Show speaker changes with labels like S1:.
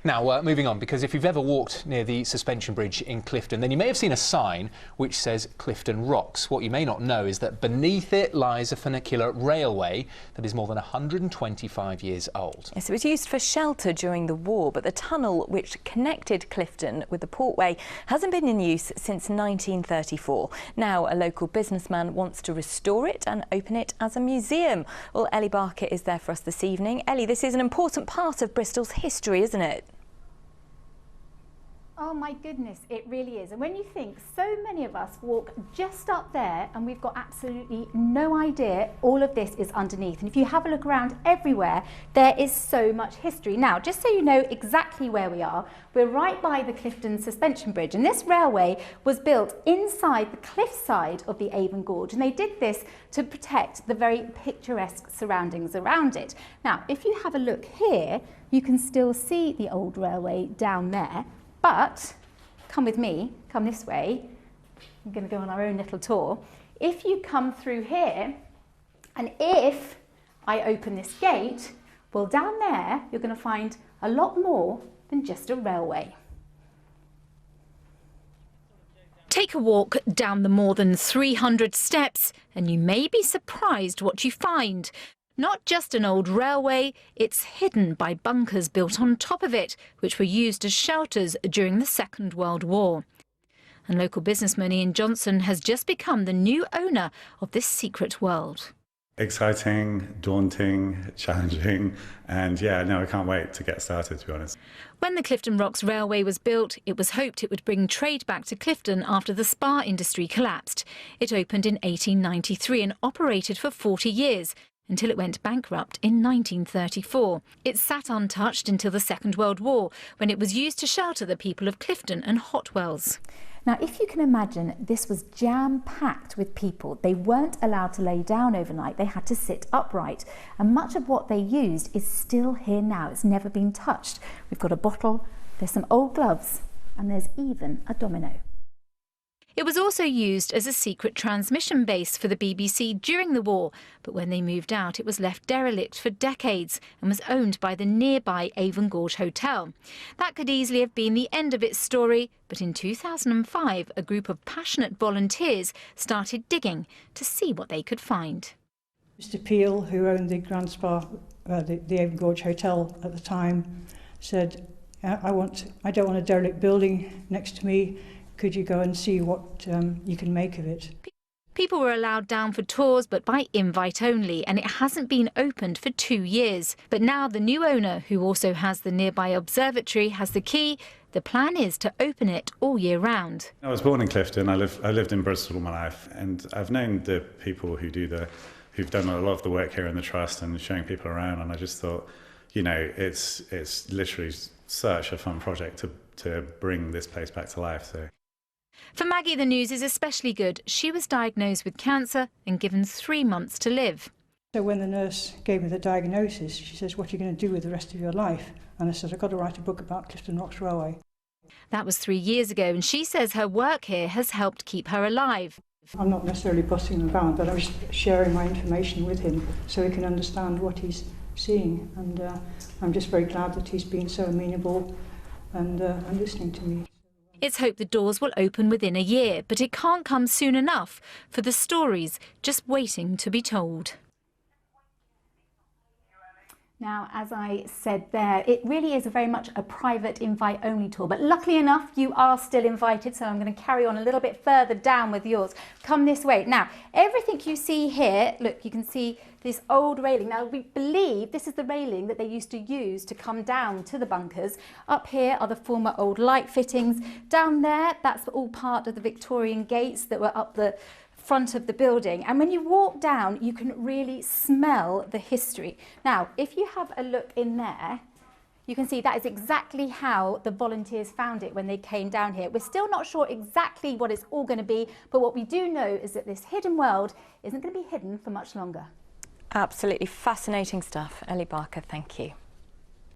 S1: Now, moving on, because if you've ever walked near the suspension bridge in Clifton, then you may have seen a sign which says Clifton Rocks. What you may not know is that beneath it lies a funicular railway that is more than 125 years old.
S2: Yes, it was used for shelter during the war, but the tunnel which connected Clifton with the Portway hasn't been in use since 1934. Now, a local businessman wants to restore it and open it as a museum. Well, Ellie Barker is there for us this evening. Ellie, this is an important part of Bristol's history, isn't it?
S3: Oh my goodness, it really is. And when you think so many of us walk just up there and we've got absolutely no idea all of this is underneath. And if you have a look around everywhere, there is so much history. Now, just so you know exactly where we are, we're right by the Clifton Suspension Bridge. And this railway was built inside the cliffside of the Avon Gorge. And they did this to protect the very picturesque surroundings around it. Now, if you have a look here, you can still see the old railway down there. But, come with me, come this way, we're going to go on our own little tour. If you come through here, and if I open this gate, well, down there you're going to find a lot more than just a railway.
S4: Take a walk down the more than 300 steps and you may be surprised what you find. Not just an old railway, it's hidden by bunkers built on top of it, which were used as shelters during the Second World War. And local businessman Ian Johnson has just become the new owner of this secret world.
S5: Exciting, daunting, challenging, and yeah, no, I can't wait to get started, to be honest.
S4: When the Clifton Rocks Railway was built, it was hoped it would bring trade back to Clifton after the spar industry collapsed. It opened in 1893 and operated for 40 years. Until it went bankrupt in 1934. It sat untouched until the Second World War, when it was used to shelter the people of Clifton and Hotwells.
S3: Now, if you can imagine, this was jam-packed with people. They weren't allowed to lay down overnight, they had to sit upright. And much of what they used is still here now. It's never been touched. We've got a bottle, there's some old gloves, and there's even a domino.
S4: It was also used as a secret transmission base for the BBC during the war, but when they moved out it was left derelict for decades and was owned by the nearby Avon Gorge Hotel. That could easily have been the end of its story, but in 2005 a group of passionate volunteers started digging to see what they could find.
S6: Mr Peel, who owned the Grand Spa, the Avon Gorge Hotel at the time, said, I don't want a derelict building next to me. Could you go and see what you can make of it?
S4: People were allowed down for tours, but by invite only, and it hasn't been opened for 2 years. But now the new owner, who also has the nearby observatory, has the key. The plan is to open it all year round.
S5: I was born in Clifton. I lived in Bristol all my life, and I've known the people who've done a lot of the work here in the trust and showing people around, and I just thought, you know, it's literally such a fun project to bring this place back to life. So.
S4: For Maggie, the news is especially good. She was diagnosed with cancer and given 3 months to live.
S6: So when the nurse gave me the diagnosis, she says, what are you going to do with the rest of your life? And I said, I've got to write a book about Clifton Rocks Railway.
S4: That was 3 years ago, and she says her work here has helped keep her alive.
S6: I'm not necessarily bossing him around, but I'm just sharing my information with him so he can understand what he's seeing. And I'm just very glad that he's been so amenable and listening to me.
S4: It's hoped the doors will open within a year, but it can't come soon enough for the stories just waiting to be told.
S3: Now, as I said there, it really is very much a private invite-only tour, but luckily enough, you are still invited, so I'm going to carry on a little bit further down with yours. Come this way. Now, everything you see here, look, you can see this old railing. Now, we believe this is the railing that they used to use to come down to the bunkers. Up here are the former old light fittings. Down there, that's all part of the Victorian gates that were up the front of the building, and when you walk down you can really smell the history. Now, if you have a look in there, you can see that is exactly how the volunteers found it when they came down here. We're still not sure exactly what it's all going to be, but what we do know is that this hidden world isn't going to be hidden for much longer.
S2: Absolutely fascinating stuff. Ellie Barker, thank you.